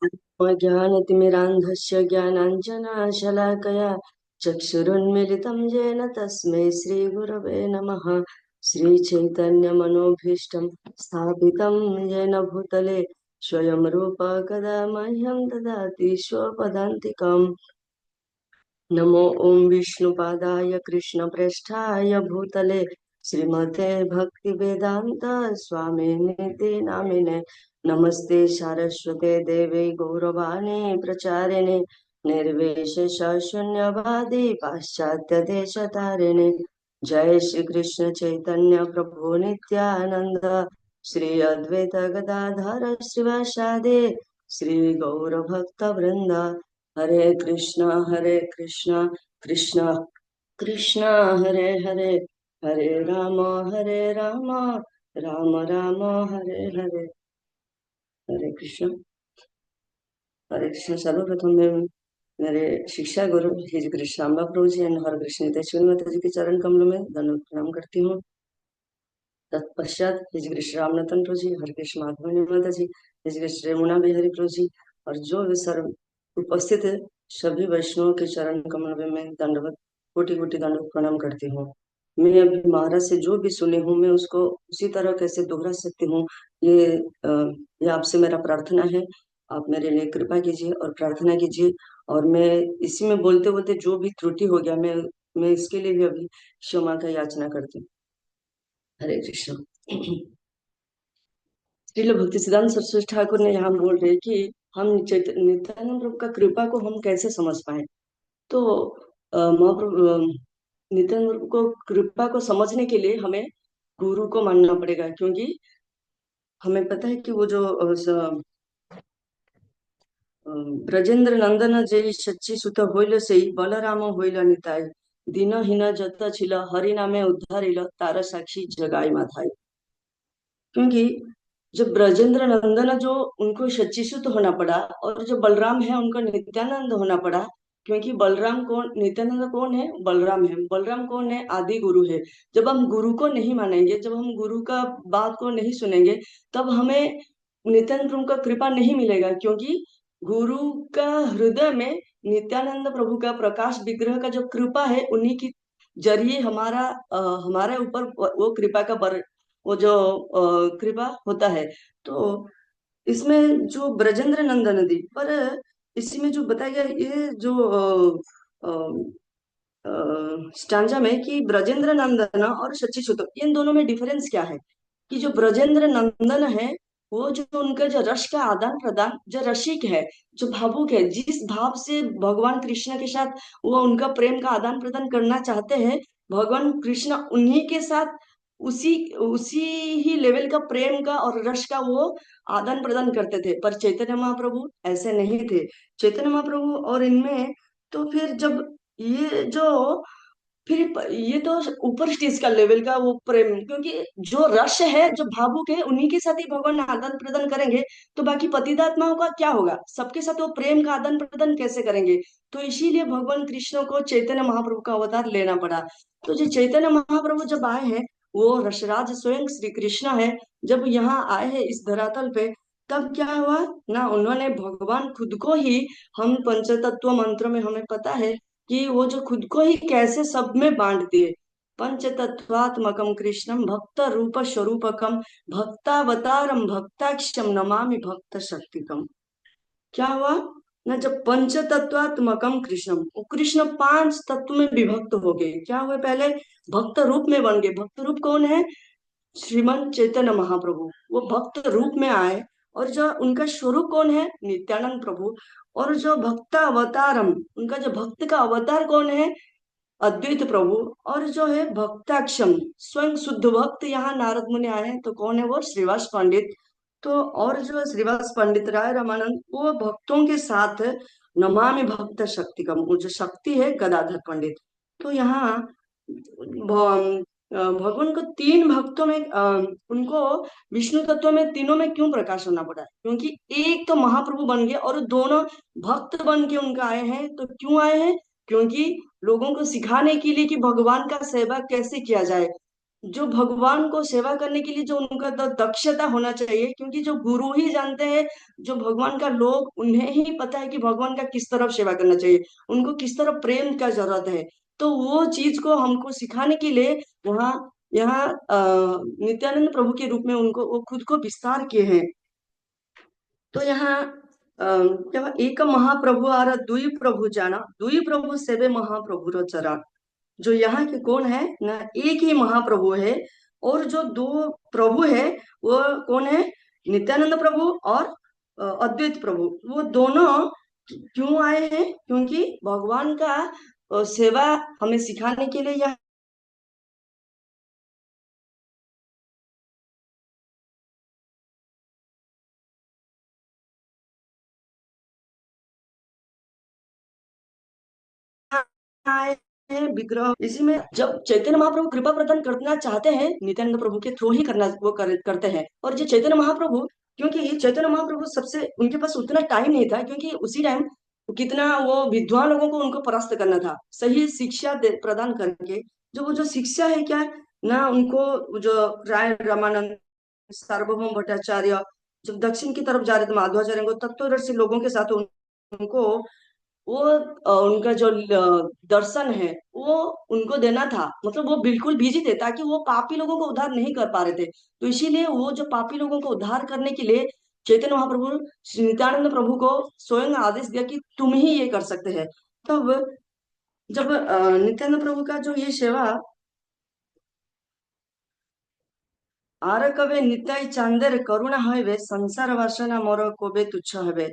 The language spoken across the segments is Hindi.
ज्ञानतिमिरान्धस्य ज्ञानाञ्जनशलाकया चक्षुरुन्मिलितं येन तस्मै श्रीगुरवे नमः। श्रीचैतन्यमनोभीष्टं स्थापितं येन भूतले स्वयं रूप कदा मह्यं ददाति स्वपदान्तिकम्। नमो ओं विष्णुपादाय कृष्णप्रेष्ठाय भूतले श्रीमते भक्तिवेदांत स्वामिनिति नामिने। नमस्ते सारस्वते देवे गौरवाणी प्रचारिणे निर्विशेष शून्यवादी पाश्चात्य देशतारिणे। जय श्री कृष्ण चैतन्य प्रभु नित्यानंद श्री अद्वैत गदाधर श्रीवासादि श्री गौर भक्त वृंद। हरे कृष्णा कृष्णा कृष्णा हरे हरे, हरे राम राम राम हरे हरे। हरे कृष्ण। हरे कृष्ण। सर्वप्रथम मैं मेरे शिक्षा गुरु हिज कृष्ण श्यामला प्रभु जी एंड हरे कृष्ण नित्य माता जी के चरण कमलों में धन्यवाद प्रणाम करती हूँ। तत्पश्चात हिज कृष्ण रामनतन प्रभु जी, हरे कृष्ण माधवानी माता जी, हिज कृष्ण रेमुणा बिहारी प्रभु जी और जो भी सर्व उपस्थित है सभी वैष्णवों के चरण कमल में मैं दंडवत कोटि कोटि दंडवत प्रणाम करती हूँ। मैं अभी महाराज से जो भी सुनी हूँ मैं उसको उसी तरह कैसे दोहरा सकती हूँ, ये आपसे मेरा प्रार्थना है। आप मेरे लिए कृपा कीजिए और प्रार्थना कीजिए। और मैं इसी में बोलते बोलते जो भी त्रुटि हो गया मैं इसके लिए भी अभी क्षमा का याचना करती हूँ। हरे कृष्ण। श्रील भक्ति सिद्धांत सरस्वती ठाकुर ने यहाँ बोल रहे कि हम नित्यानंद प्रभु का कृपा को हम कैसे समझ पाए। तो महाप्रभु नित्यानंद प्रभु को कृपा को समझने के लिए हमें गुरु को मानना पड़ेगा, क्योंकि हमें पता है कि वो जो ब्रजेंद्र नंदन जय सच्ची सुत होइल से बलराम होइल निताय दीनहीन जत छिल हरि नामे उद्धारिल तार साक्षी जगाई माधाई। क्योंकि जब ब्रजेंद्र नंदन जो उनको सच्चिसुत होना पड़ा और जो बलराम है उनको नित्यानंद होना पड़ा, क्योंकि बलराम कौन, नित्यानंद कौन है, बलराम है। बलराम कौन है, आदि गुरु है। जब हम गुरु को नहीं मानेंगे, जब हम गुरु का बात को नहीं सुनेंगे, तब हमें नित्यानंद प्रभु का कृपा नहीं मिलेगा, क्योंकि गुरु का हृदय में नित्यानंद प्रभु का प्रकाश विग्रह का जो कृपा है उन्हीं की जरिए हमारे ऊपर वो कृपा का वो जो कृपा होता है। तो इसमें जो ब्रजेंद्र नंदन दी पर इसी में जो बताया गया ये जो स्टांजा में कि ब्रजेंद्र नंदन और सच्ची सुत इन दोनों में डिफरेंस क्या है। कि जो ब्रजेंद्र नंदन है वो जो उनका जो रस का आदान प्रदान, जो रसिक है, जो भावुक है, जिस भाव से भगवान कृष्ण के साथ वो उनका प्रेम का आदान प्रदान करना चाहते हैं, भगवान कृष्ण उन्हीं के साथ उसी उसी ही लेवल का प्रेम का और रस का वो आदान प्रदान करते थे। पर चैतन्य महाप्रभु ऐसे नहीं थे। चैतन्य महाप्रभु और इनमें तो फिर जब ये जो ये तो ऊपर स्टेज का लेवल का वो प्रेम, क्योंकि जो रस है, जो भावुक है, उन्हीं के साथ ही भगवान आदान प्रदान करेंगे। तो बाकी पतितात्माओं का क्या होगा, सबके साथ वो प्रेम का आदान प्रदान कैसे करेंगे। तो इसीलिए भगवान कृष्ण को चैतन्य महाप्रभु का अवतार लेना पड़ा। तो जो चैतन्य महाप्रभु जब आए हैं, वो रसराज स्वयं श्री कृष्ण है। जब यहाँ आए हैं इस धरातल पे, तब क्या हुआ ना, उन्होंने भगवान खुद को ही, हम पंचतत्व मंत्र में हमें पता है कि वो जो खुद को ही कैसे सब में बांट दिए। पंचतत्वात्मकम कृष्णम भक्त रूप स्वरूपकम भक्तावतारम भक्ताक्षम नमामि भक्त शक्तिकम। क्या हुआ ना, जब पंच तत्वात्मकम कृष्णम, वो कृष्ण पांच तत्व में विभक्त हो गए। क्या हुए, पहले भक्त रूप में बन गए। भक्त रूप कौन है, श्रीमन चैतन्य महाप्रभु, वो भक्त रूप में आए। और जो उनका स्वरूप कौन है, नित्यानंद प्रभु। और जो भक्त अवतारम, उनका जो भक्त का अवतार कौन है, अद्वैत प्रभु। और जो है भक्ताक्षम, स्वयं शुद्ध भक्त, यहाँ नारद मुनि आए हैं तो कौन है वो, श्रीवास पंडित। तो और जो श्रीवास पंडित राय रामानंद, वो भक्तों के साथ नमामि भक्त शक्तिकम, वो जो शक्ति है गदाधर पंडित। तो यहाँ भगवान को तीन भक्तों में उनको विष्णु तत्व में तीनों में क्यों प्रकाश होना पड़ा, क्योंकि एक तो महाप्रभु बन गए और दोनों भक्त बन के उनका आए हैं। तो क्यों आए हैं, क्योंकि लोगों को सिखाने के लिए कि भगवान का सेवा कैसे किया जाए। जो भगवान को सेवा करने के लिए जो उनका दक्षता होना चाहिए, क्योंकि जो गुरु ही जानते हैं, जो भगवान का लोग, उन्हें ही पता है कि भगवान का किस तरफ सेवा करना चाहिए, उनको किस तरह प्रेम का जरूरत है। तो वो चीज को हमको सिखाने के लिए वहाँ यहाँ नित्यानंद प्रभु के रूप में उनको वो खुद को विस्तार किए हैं। तो यहाँ क्या एक महाप्रभु आर दुई प्रभु जाना, दुई प्रभु सेवे महाप्रभु रो चरण। जो यहाँ के कौन है ना, एक ही महाप्रभु है, और जो दो प्रभु है वो कौन है, नित्यानंद प्रभु और अद्वैत प्रभु। वो दोनों क्यों आए हैं, क्योंकि भगवान का सेवा हमें सिखाने के लिए यहाँ आए हैं। विग्रह इसी में जब चैतन्य महाप्रभु कृपा प्रदान करना चाहते हैं, नित्यानंद प्रभु के थ्रू ही करना वो करते हैं। और जो चैतन्य महाप्रभु, क्योंकि चैतन्य महाप्रभु सबसे उनके पास उतना टाइम नहीं था, क्योंकि उसी टाइम कितना वो विद्वान लोगों को उनको परास्त करना था, सही शिक्षा प्रदान करके। जो वो जो शिक्षा है क्या ना, उनको जो राय रामानंद, सार्वभौम भट्टाचार्य, जब दक्षिण की तरफ जा रहे थे माधवाचार्य को, तत्वदर्शी लोगों के साथ उनको वो उनका जो दर्शन है वो उनको देना था। मतलब वो बिल्कुल बिजी थे, ताकि वो पापी लोगों को उद्धार नहीं कर पा रहे थे। तो इसीलिए वो जो पापी लोगों को उद्धार करने के लिए चैतन्य महाप्रभु श्री नित्यानंद प्रभु को स्वयं आदेश दिया कि तुम ही ये कर सकते हैं। तब जब नित्यानंद प्रभु का जो ये सेवा, आर कबे निताई चांदेर करुणा हইবে संसार वासना मोर कबे तुच्छ हबे,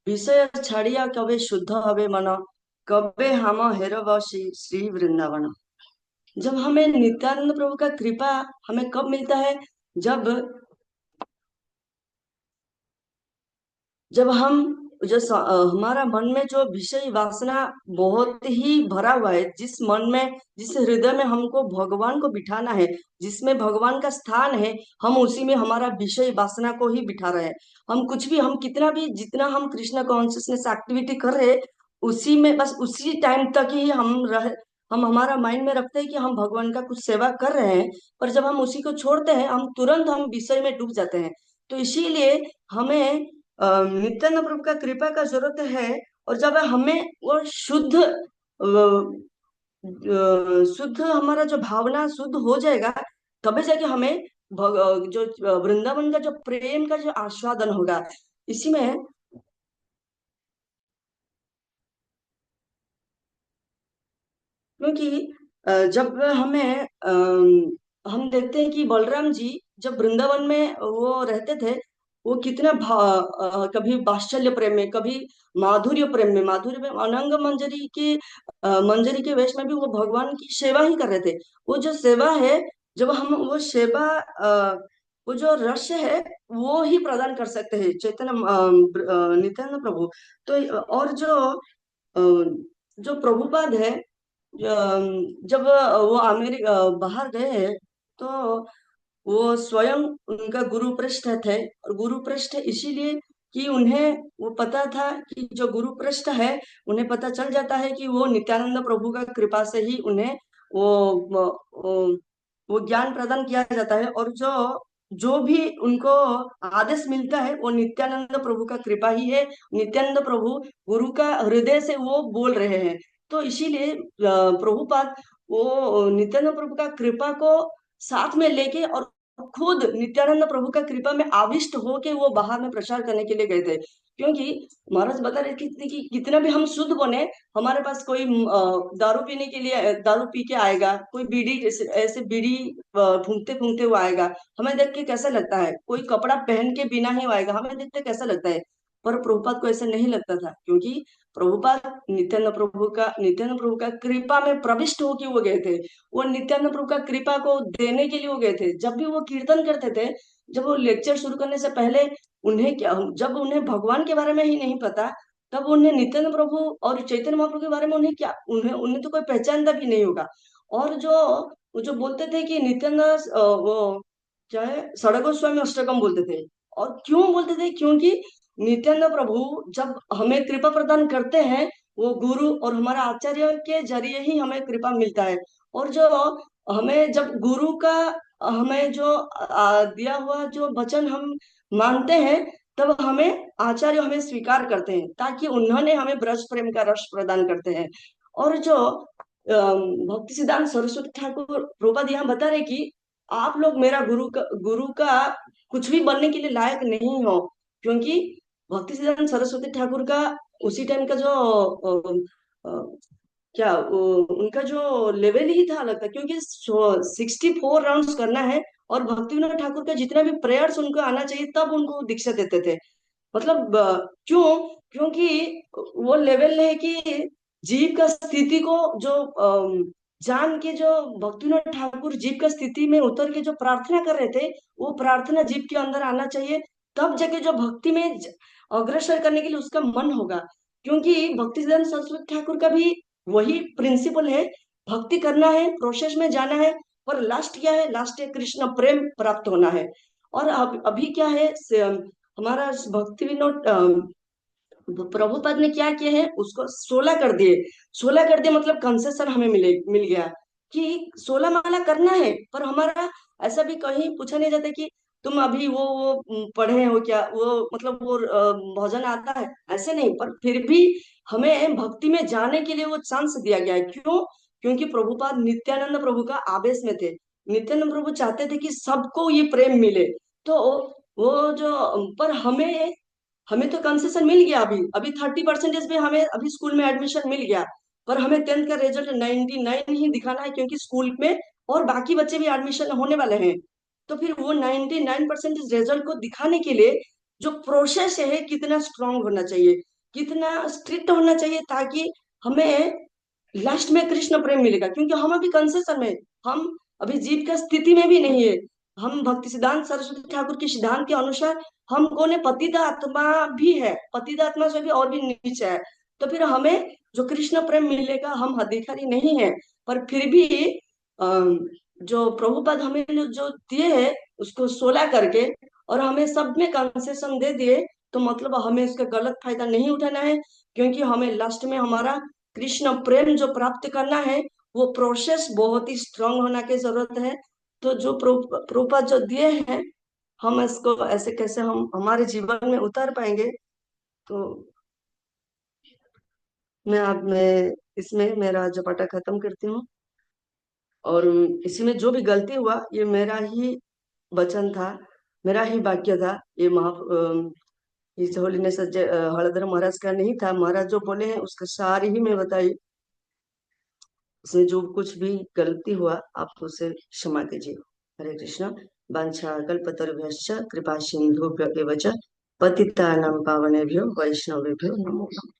विषय ছাড়িয়া कबे शुद्ध हबे मन, कबे हम हेरब श्री श्री वृंदावन। जब हमें नित्यानंद प्रभु का कृपा हमें कब मिलता है, जब जब हम हमारा मन में जो विषय वासना बहुत ही भरा हुआ है, जिस मन में जिस हृदय में हमको भगवान को बिठाना है, जिसमें भगवान का स्थान है, हम उसी में हमारा विषय वासना को ही बिठा रहे हैं। हम कुछ भी, हम कितना भी, जितना हम कृष्ण कॉन्शियसनेस एक्टिविटी कर रहे हैं, उसी में बस उसी टाइम तक ही हम हमारा माइंड में रखते हैं कि हम भगवान का कुछ सेवा कर रहे हैं। पर जब हम उसी को छोड़ते हैं, हम तुरंत हम विषय में डूब जाते हैं। तो इसीलिए हमें नित्यानंद प्रभु का कृपा का जरूरत है। और जब हमें वो शुद्ध हमारा जो भावना शुद्ध हो जाएगा, तभी जाके हमें जो वृंदावन का जो प्रेम का जो आस्वादन होगा। इसी में क्योंकि जब हम देखते हैं कि बलराम जी जब वृंदावन में वो रहते थे, वो कितना कभी वात्सल्य प्रेम में, कभी माधुर्य प्रेम में, माधुर्य में अनंग मंजरी की मंजरी के वेश में भी वो भगवान की सेवा ही कर रहे थे। वो जो सेवा है, जब हम वो सेवा वो जो रस है वो ही प्रदान कर सकते हैं चैतन्य नित्यानंद प्रभु। तो और अ, जो प्रभुपाद है, जब वो अमेरिका बाहर गए हैं, तो वो स्वयं उनका गुरु पृष्ठ थे। और गुरु पृष्ठ इसीलिए कि उन्हें वो पता था कि जो गुरु पृष्ठ है, उन्हें पता चल जाता है कि वो नित्यानंद प्रभु का कृपा से ही उन्हें वो, वो ज्ञान प्रदान किया जाता है। और जो जो भी उनको आदेश मिलता है, वो नित्यानंद प्रभु का कृपा ही है। नित्यानंद प्रभु गुरु का हृदय से वो बोल रहे हैं। तो इसीलिए प्रभुपाद वो नित्यानंद प्रभु का कृपा को साथ में लेके और खुद नित्यानंद प्रभु का कृपा में आविष्ट होके वो बाहर में प्रचार करने के लिए गए थे। क्योंकि महाराज बता रहे थे कि कितना भी हम शुद्ध बने, हमारे पास कोई दारू पीने के लिए दारू पी के आएगा, कोई बीड़ी ऐसे बीड़ी फूंकते फूंकते वो आएगा, हमें देख के कैसा लगता है। कोई कपड़ा पहन के बिना ही वो आएगा, हमें देखते कैसा लगता है। पर प्रभुपाद को ऐसा नहीं लगता था, क्योंकि प्रभुपाद नित्यानंद प्रभु का कृपा में प्रविष्ट होके वो गए थे। वो नित्यानंद प्रभु का कृपा को देने के लिए वो गए थे। जब भी वो कीर्तन करते थे, जब वो लेक्चर शुरू करने से पहले, उन्हें क्या, जब उन्हें भगवान के बारे में ही नहीं पता, तब उन्हें नित्यानंद प्रभु और चैतन्य महाप्रभु के बारे में उन्हें क्या, उन्हें उन्हें तो कोई पहचानता भी नहीं होगा। और जो वो जो बोलते थे कि नित्यानंद वो क्या है, षड़गोस्वामी अष्टकम बोलते थे। और क्यों बोलते थे, क्योंकि नित्यानंद प्रभु जब हमें कृपा प्रदान करते हैं, वो गुरु और हमारा आचार्य के जरिए ही हमें कृपा मिलता है। और जो हमें जब गुरु का हमें जो दिया हुआ जो वचन हम मानते हैं, तब हमें आचार्य हमें स्वीकार करते हैं, ताकि उन्होंने हमें ब्रज प्रेम का रस प्रदान करते हैं। और जो भक्ति सिद्धांत सरस्वती ठाकुर प्रभुपाद यहाँ बता रहे कि आप लोग मेरा गुरु का कुछ भी बनने के लिए लायक नहीं हो, क्योंकि भक्ति सिद्धांत सरस्वती ठाकुर का उसी टाइम का जो क्या उनका जो लेवल ही था अलग था, क्योंकि 64 राउंड्स करना है, और भक्ति विनोद ठाकुर का जितना भी प्रेयर्स उनको आना चाहिए तब उनको दीक्षा देते थे। मतलब क्यों? क्योंकि वो लेवल है कि जीव का स्थिति को जो जान के जो भक्ति विनोद ठाकुर जीव का स्थिति में उतर के जो प्रार्थना कर रहे थे, वो प्रार्थना जीव के अंदर आना चाहिए, तब जाके जो भक्ति में अग्रसर करने के लिए उसका मन होगा। क्योंकि भक्ति सिद्धांत सरस्वती ठाकुर का भी वही प्रिंसिपल है, भक्ति करना है, प्रोसेस में जाना है, और लास्ट क्या है? लास्ट है कृष्ण प्रेम प्राप्त होना है। और अभी क्या है हमारा भक्ति विनोद प्रभुपाद ने क्या किया है, उसको 16 कर दिए। 16 कर दिए मतलब कंसेशन हमें मिल गया कि 16 माला करना है, पर हमारा ऐसा भी कहीं पूछा नहीं जाता कि तुम अभी वो पढ़े हो क्या, वो मतलब वो भजन आता है, ऐसे नहीं। पर फिर भी हमें भक्ति में जाने के लिए वो चांस दिया गया है। क्यों? क्योंकि प्रभुपाद नित्यानंद प्रभु का आवेश में थे। नित्यानंद प्रभु चाहते थे कि सबको ये प्रेम मिले। तो वो जो पर हमें हमें तो कंसेशन मिल गया, अभी 30% में हमें अभी स्कूल में एडमिशन मिल गया। पर हमें 10th का रिजल्ट 99 ही दिखाना है, क्योंकि स्कूल में और बाकी बच्चे भी एडमिशन होने वाले हैं। तो फिर वो 99% रिजल्ट को दिखाने के लिए जो प्रोसेस है कितना स्ट्रांग होना चाहिए, कितना स्ट्रिक्ट होना चाहिए, ताकि हमें लास्ट में कृष्ण प्रेम मिलेगा। क्योंकि हम अभी कंसेशन में, हम अभी जीव का स्थिति में भी नहीं है। हम भक्ति सिद्धांत सरस्वती ठाकुर के सिद्धांत के अनुसार हम कौन है? पतित आत्मा भी है, पतित आत्मा से भी और भी नीचे है। तो फिर हमें जो कृष्ण प्रेम मिलेगा, हम अधिकारी नहीं है, पर फिर भी अम, जो प्रभुपाद हमें जो दिए है उसको 16 करके, और हमें सब में कंसेशन दे दिए, तो मतलब हमें इसका गलत फायदा नहीं उठाना है। क्योंकि हमें लास्ट में हमारा कृष्ण प्रेम जो प्राप्त करना है, वो प्रोसेस बहुत ही स्ट्रांग होना की जरूरत है। तो जो प्रभुपाद जो दिए हैं, हम इसको ऐसे कैसे हम हमारे जीवन में उतार पाएंगे? तो मैं इसमें मेरा जो पाठा खत्म करती हूँ। और इसी में जो भी गलती हुआ, ये मेरा ही वचन था, मेरा ही वाक्य था। ये इस होलीनेस हलधर महाराज का नहीं था। महाराज जो बोले हैं उसका सारी ही मैं बताई। इसमें जो कुछ भी गलती हुआ आप उसे क्षमा कीजिए। हरे कृष्णा। वाञ्छा कल्पतरुभ्यश्च कृपा सिन्धुभ्य एव च पतितानां पावनेभ्यो वैष्णवेभ्यो नमो नमः।